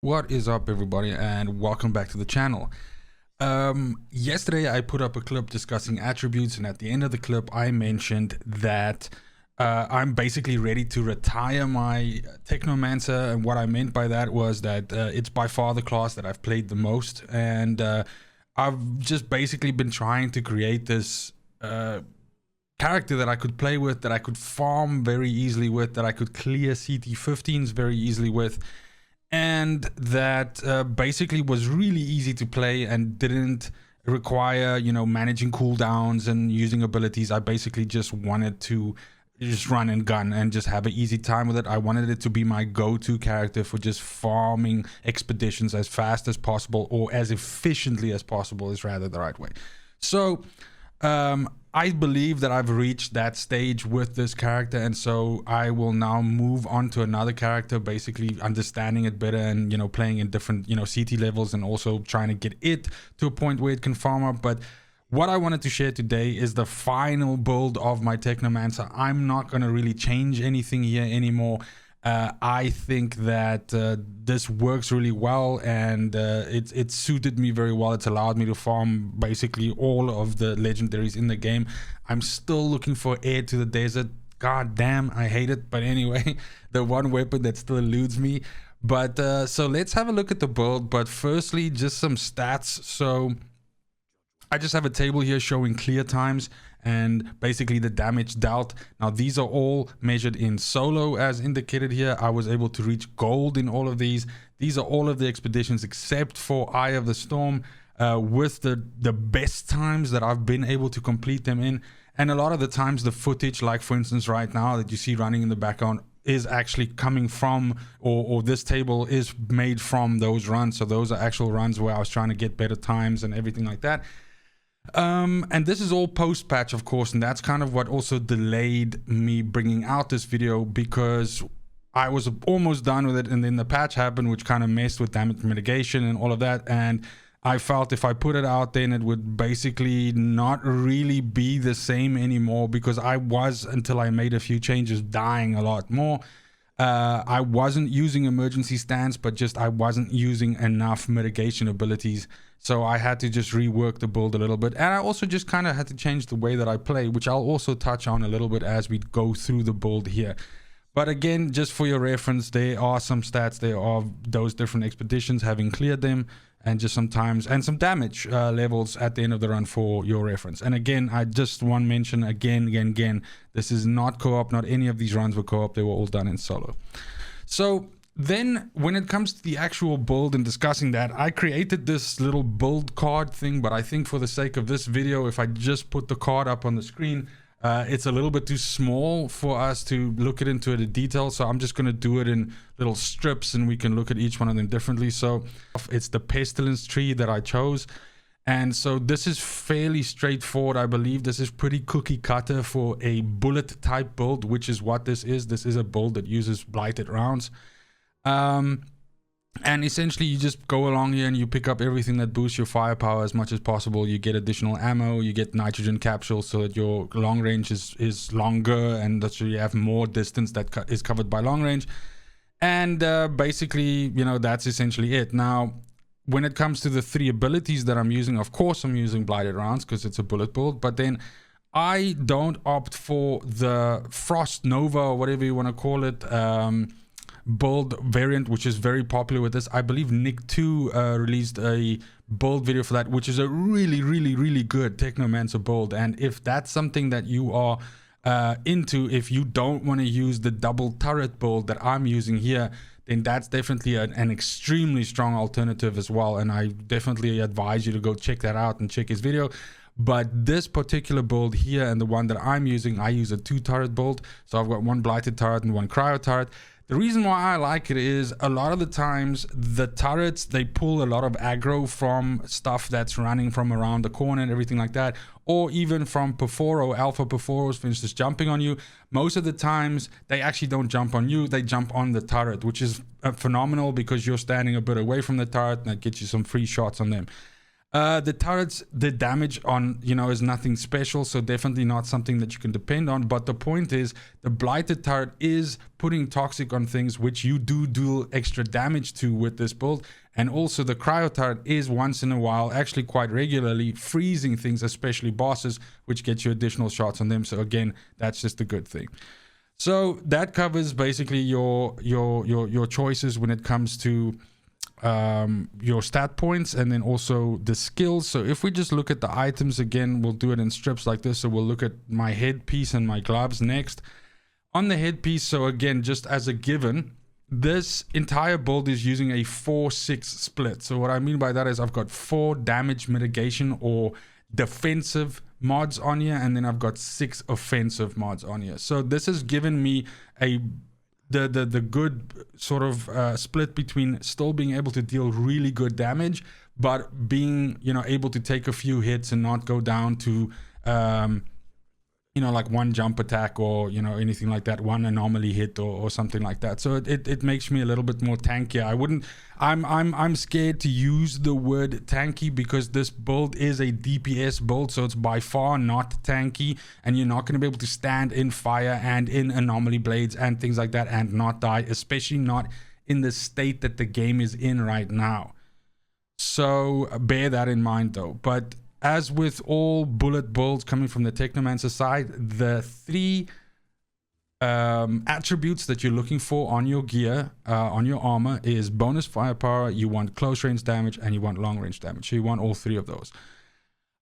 What is up, everybody, and welcome back to the channel. Yesterday I put up a clip discussing attributes, and at the end of the clip I mentioned that I'm basically ready to retire my Technomancer, and what I meant by that was that it's by far the class that I've played the most, and I've just basically been trying to create this character that I could play with, that I could farm very easily with, that I could clear CT15s very easily with, and that basically was really easy to play and didn't require, you know, managing cooldowns and using abilities. I basically just wanted to just run and gun and just have an easy time with it. I wanted it to be my go-to character for just farming expeditions as fast as possible, or as efficiently as possible is rather the right way. So I believe that I've reached that stage with this character, and so I will now move on to another character, basically understanding it better and, you know, playing in different, you know, CT levels, and also trying to get it to a point where it can farm up. But what I wanted to share today is the final build of my Technomancer. I'm not going to really change anything here anymore. I think that this works really well, and it suited me very well. It's allowed me to farm basically all of the legendaries in the game. I'm still looking for Heir to the Desert. God damn, I hate it. But anyway, the one weapon that still eludes me. But so let's have a look at the build. But firstly, just some stats. So I just have a table here showing clear times and basically the damage dealt. Now these are all measured in solo as indicated here. I was able to reach gold in all of these. These are all of the expeditions except for Eye of the Storm, with the best times that I've been able to complete them in. And a lot of the times the footage, like for instance right now that you see running in the background, is actually coming from, or this table is made from those runs. So those are actual runs where I was trying to get better times and everything like that. And this is all post patch, of course, and that's kind of what also delayed me bringing out this video, because I was almost done with it and then the patch happened, which kind of messed with damage mitigation and all of that, and I felt if I put it out then it would basically not really be the same anymore, because I was, until I made a few changes, dying a lot more. I wasn't using emergency stance, but just I wasn't using enough mitigation abilities, so I had to just rework the build a little bit. And I also just kind of had to change the way that I play, which I'll also touch on a little bit as we go through the build here. But again, just for your reference, there are some stats there of those different expeditions, having cleared them, and just sometimes, and some damage levels at the end of the run for your reference. And again, I just want to mention again, this is not co-op. Not any of these runs were co-op. They were all done in solo. So then when it comes to the actual build and discussing that, I created this little build card thing, but I think for the sake of this video, if I just put the card up on the screen, it's a little bit too small for us to look into it in detail, so I'm just going to do it in little strips and we can look at each one of them differently. So it's the pestilence tree that I chose, and so this is fairly straightforward. I believe this is pretty cookie cutter for a bullet type build, which is what this is. This is a build that uses blighted rounds, and essentially you just go along here and you pick up everything that boosts your firepower as much as possible. You get additional ammo, you get nitrogen capsules so that your long range is longer, and that you have more distance that is covered by long range. And basically, you know, that's essentially it. Now when it comes to the three abilities that I'm using, of course I'm using blighted rounds because it's a bullet build, but then I don't opt for the Frost Nova, or whatever you want to call it, build variant, which is very popular with this. I believe Nick2 released a build video for that, which is a really good Technomancer build. And if that's something that you are into, if you don't want to use the double turret build that I'm using here, then that's definitely an extremely strong alternative as well, and I definitely advise you to go check that out and check his video. But this particular build here, and the one that I'm using, I use a 2-turret build, so I've got one blighted turret and one cryo turret. The reason why I like it is a lot of the times the turrets, they pull a lot of aggro from stuff that's running from around the corner and everything like that, or even from Perforo, Alpha Perforos, for instance, jumping on you. Most of the times they actually don't jump on you, they jump on the turret, which is phenomenal because you're standing a bit away from the turret and that gets you some free shots on them. The turrets, the damage on, is nothing special, so definitely not something that you can depend on. But the point is, the blighted turret is putting toxic on things, which you do extra damage to with this build. And also the cryo turret is once in a while, actually quite regularly, freezing things, especially bosses, which gets you additional shots on them. So again, that's just a good thing. So that covers basically your choices when it comes to your stat points, and then also the skills. So if we just look at the items again, we'll do it in strips like this. So we'll look at my headpiece and my gloves next. On the headpiece, so again, just as a given, this entire build is using a 4-6 split. So what I mean by that is I've got 4 damage mitigation or defensive mods on here, and then I've got 6 offensive mods on here. So this has given me the good sort of split between still being able to deal really good damage, but being able to take a few hits and not go down to like one jump attack or anything like that, one anomaly hit or something like that. So it makes me a little bit more tankier. I'm scared to use the word tanky because this build is a DPS build, so it's by far not tanky, and you're not going to be able to stand in fire and in anomaly blades and things like that and not die, especially not in the state that the game is in right now. So bear that in mind though. But as with all bullet builds coming from the Technomancer side, the 3 attributes that you're looking for on your gear, on your armor, is bonus firepower, you want close range damage, and you want long range damage. So you want all 3 of those.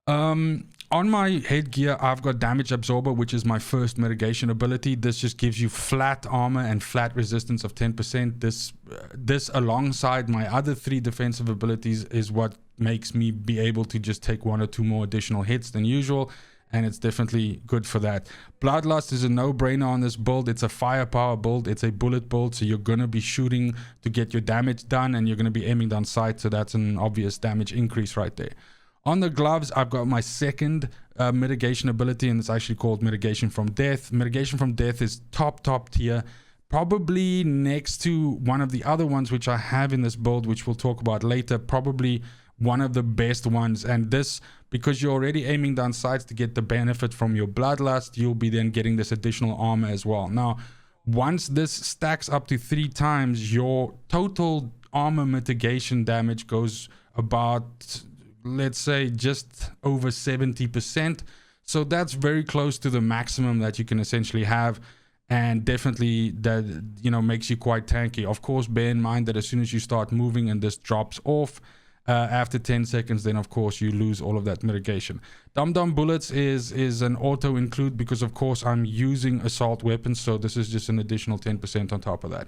On my headgear, I've got damage absorber, which is my first mitigation ability. This just gives you flat armor and flat resistance of 10%. This alongside my other 3 defensive abilities is what makes me be able to just take 1 or 2 more additional hits than usual, and it's definitely good for that. Bloodlust is a no-brainer on this build. It's a firepower build, it's a bullet build, so you're gonna be shooting to get your damage done, and you're gonna be aiming down sight, so that's an obvious damage increase right there. On the gloves, I've got my second mitigation ability, and it's actually called Mitigation from Death. Mitigation from Death is top tier, probably next to one of the other ones which I have in this build, which we'll talk about later, probably one of the best ones. And this, because you're already aiming down sights to get the benefit from your bloodlust, you'll be then getting this additional armor as well. Now, once this stacks up to 3 times, your total armor mitigation damage goes about, let's say, just over 70%. So that's very close to the maximum that you can essentially have, and definitely that makes you quite tanky. Of course, bear in mind that as soon as you start moving and this drops off after 10 seconds, then of course you lose all of that mitigation. Dum bullets is an auto include because of course I'm using assault weapons, so this is just an additional 10% on top of that.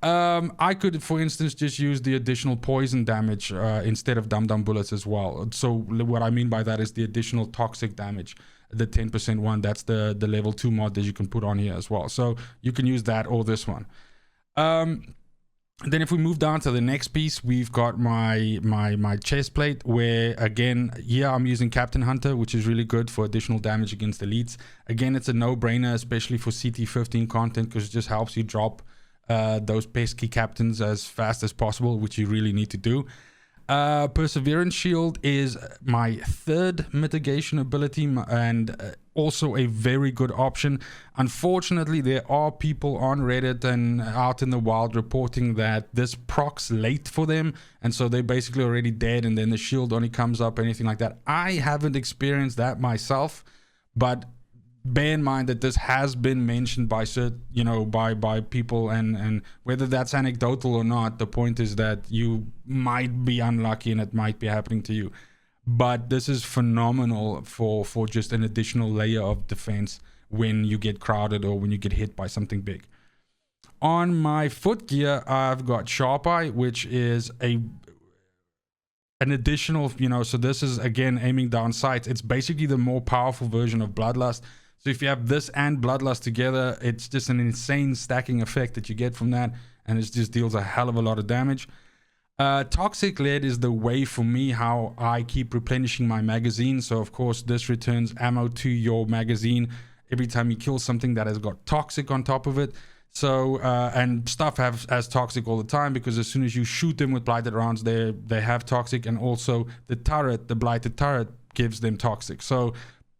I could, for instance, just use the additional poison damage instead of dum bullets as well. So what I mean by that is the additional toxic damage, the 10% one. That's the level 2 mod that you can put on here as well. So you can use that or this one. Then if we move down to the next piece, we've got my chest plate, where again, I'm using Captain Hunter, which is really good for additional damage against elites. Again, it's a no-brainer, especially for CT15 content, because it just helps you drop those pesky captains as fast as possible, which you really need to do. Perseverance Shield is my 3rd mitigation ability, and also a very good option. Unfortunately, there are people on Reddit and out in the wild reporting that this procs late for them, and so they're basically already dead, and then the shield only comes up, anything like that. I haven't experienced that myself, but bear in mind that this has been mentioned by by people, and whether that's anecdotal or not, the point is that you might be unlucky and it might be happening to you. But this is phenomenal for just an additional layer of defense when you get crowded or when you get hit by something big. On my foot gear, I've got Sharp Eye, which is an additional, so this is again aiming down sights. It's basically the more powerful version of Bloodlust. So if you have this and Bloodlust together, it's just an insane stacking effect that you get from that, and it just deals a hell of a lot of damage. Toxic Lead is the way for me how I keep replenishing my magazine. So of course this returns ammo to your magazine every time you kill something that has got toxic on top of it. So and stuff has toxic all the time, because as soon as you shoot them with blighted rounds, they have toxic, and also the blighted turret gives them toxic. So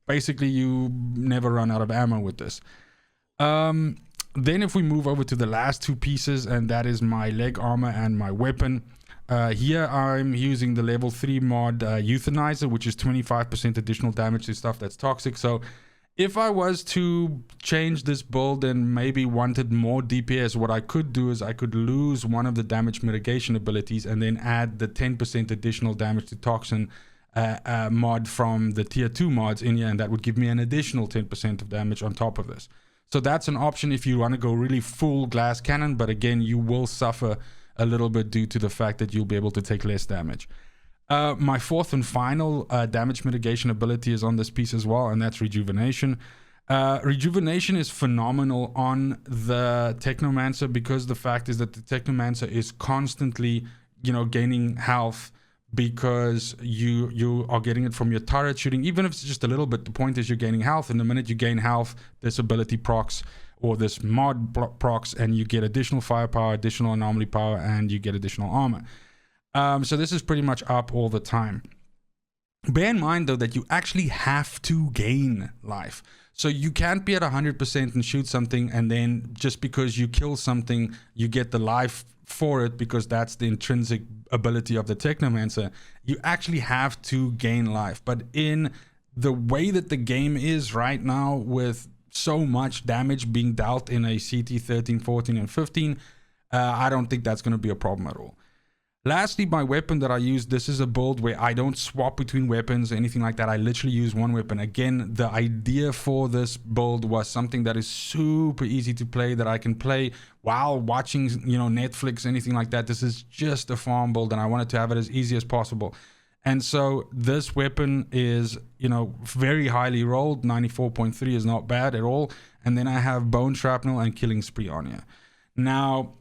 basically you never run out of ammo with this. Then if we move over to the last two pieces, and that is my leg armor and my weapon. Here I'm using the level 3 mod Euthanizer, which is 25% additional damage to stuff that's toxic. So if I was to change this build and maybe wanted more DPS, what I could do is I could lose one of the damage mitigation abilities and then add the 10% additional damage to toxin mod from the tier 2 mods in here, and that would give me an additional 10% of damage on top of this. So that's an option if you want to go really full glass cannon, but again, you will suffer a little bit due to the fact that you'll be able to take less damage. My fourth and final damage mitigation ability is on this piece as well, and that's Rejuvenation. Rejuvenation is phenomenal on the Technomancer, because the fact is that the Technomancer is constantly, gaining health, because you are getting it from your turret shooting, even if it's just a little bit. The point is you're gaining health, and the minute you gain health, this ability procs, or this mod procs, and you get additional firepower, additional anomaly power, and you get additional armor. So this is pretty much up all the time. Bear in mind though that you actually have to gain life. So you can't be at 100% and shoot something, and then just because you kill something, you get the life for it, because that's the intrinsic ability of the Technomancer. You actually have to gain life. But in the way that the game is right now, with so much damage being dealt in a CT 13, 14, and 15, I don't think that's going to be a problem at all. Lastly, my weapon that I use, this is a build where I don't swap between weapons or anything like that. I literally use one weapon. Again, the idea for this build was something that is super easy to play, that I can play while watching, Netflix, anything like that. This is just a farm build, and I wanted to have it as easy as possible. And so this weapon is, very highly rolled. 94.3 is not bad at all. And then I have Bone Shrapnel and Killing Spree on here. Now,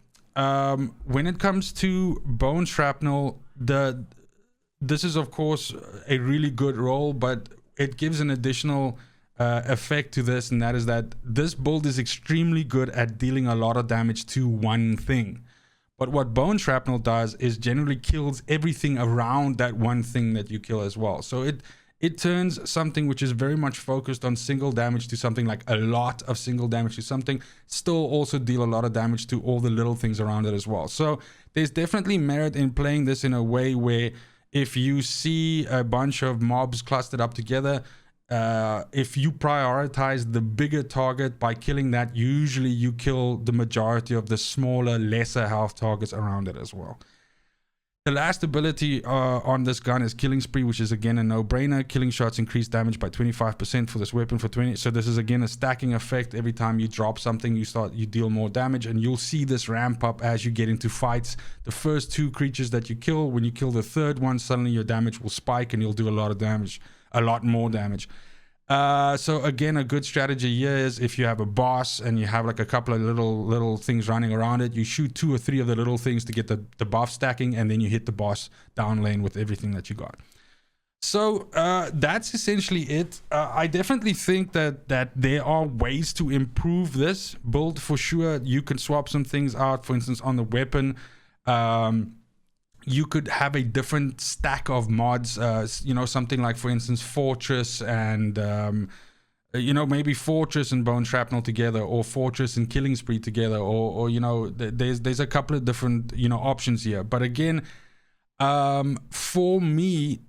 when it comes to Bone Shrapnel, this is of course a really good roll, but it gives an additional effect to this, and that is that this build is extremely good at dealing a lot of damage to one thing. But what Bone Shrapnel does is generally kills everything around that one thing that you kill as well. So it turns something which is very much focused on single damage to something like a lot of single damage to something still also deal a lot of damage to all the little things around it as well. So there's definitely merit in playing this in a way where if you see a bunch of mobs clustered up together, if you prioritize the bigger target by killing that, usually you kill the majority of the smaller, lesser health targets around it as well. The last ability on this gun is Killing Spree, which is again a no-brainer. Killing shots increase damage by 25% for this weapon for 20. So this is again a stacking effect. Every time you drop something, you deal more damage, and you'll see this ramp up as you get into fights. The first two creatures that you kill, when you kill the third one, suddenly your damage will spike and you'll do a lot of damage, a lot more damage. So again, a good strategy here is if you have a boss and you have like a couple of little things running around it, you shoot 2 or 3 of the little things to get the buff stacking, and then you hit the boss down lane with everything that you got. So that's essentially it. I definitely think that there are ways to improve this build for sure. You can swap some things out. For instance, on the weapon, you could have a different stack of mods, something like, for instance, Fortress and, maybe Fortress and Bone Shrapnel together, or Fortress and Killing Spree together, or there's a couple of different, options here. But again, for me,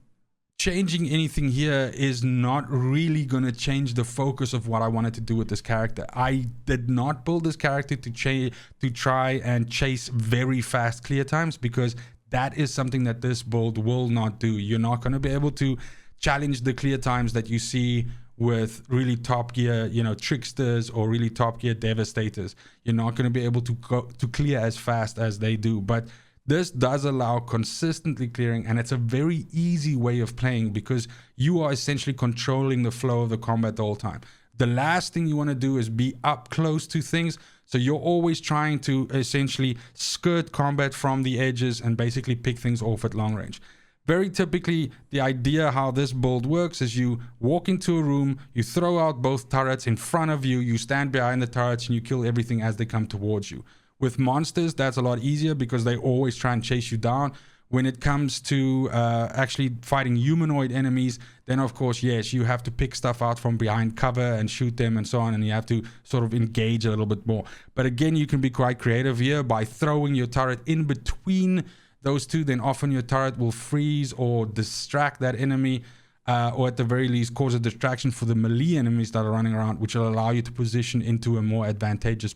changing anything here is not really going to change the focus of what I wanted to do with this character. I did not build this character to try and chase very fast clear times, because that is something that this build will not do. You're not going to be able to challenge the clear times that you see with really top gear, tricksters, or really top gear devastators. You're not going to be able to go to clear as fast as they do. But this does allow consistently clearing, and it's a very easy way of playing, because you are essentially controlling the flow of the combat the whole time. The last thing you want to do is be up close to things. So you're always trying to essentially skirt combat from the edges and basically pick things off at long range. very typically, the idea how this build works is you walk into a room, you throw out both turrets in front of you, you stand behind the turrets, and you kill everything as they come towards you. With monsters, that's a lot easier because they always try and chase you down. When it comes to actually fighting humanoid enemies, then of course, yes, you have to pick stuff out from behind cover and shoot them and so on, and you have to sort of engage a little bit more. But again, you can be quite creative here by throwing your turret in between those two. Then often your turret will freeze or distract that enemy, or at the very least cause a distraction for the melee enemies that are running around, which will allow you to position into a more advantageous,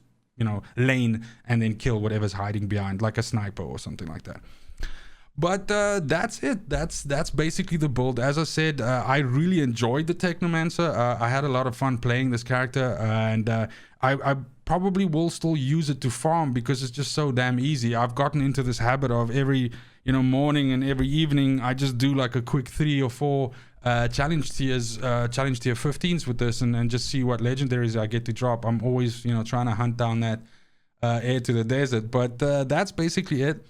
lane and then kill whatever's hiding behind, like a sniper or something like that. But that's it. That's basically the build. As I said, I really enjoyed the Technomancer. I had a lot of fun playing this character, and I probably will still use it to farm because it's just so damn easy. I've gotten into this habit of every morning and every evening I just do like a quick 3 or 4 challenge tier 15s with this, and just see what legendaries I get to drop. I'm always trying to hunt down that heir to the desert. But that's basically it.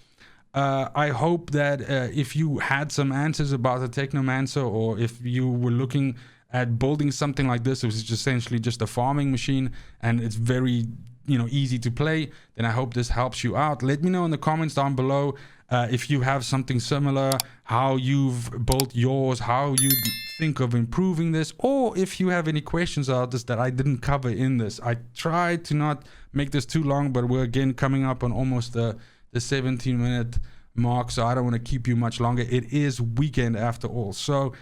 I hope that if you had some answers about the Technomancer, or if you were looking at building something like this, which is essentially just a farming machine and it's very easy to play, then I hope this helps you out. Let me know in the comments down below if you have something similar, how you've built yours, how you think of improving this, or if you have any questions about this that I didn't cover in this. I tried to not make this too long, but we're again coming up on almost the 17-minute mark, so I don't want to keep you much longer. It is weekend after all, so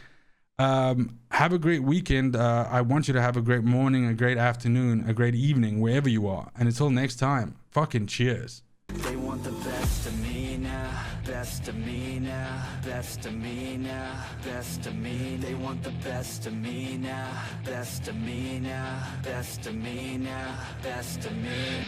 have a great weekend. I want you to have a great morning, a great afternoon, a great evening, wherever you are, and until next time, fucking cheers. They want the best of me now, best of me now, best of me now, best of me. They want the best of me now, best of me now, best of me now, best of me.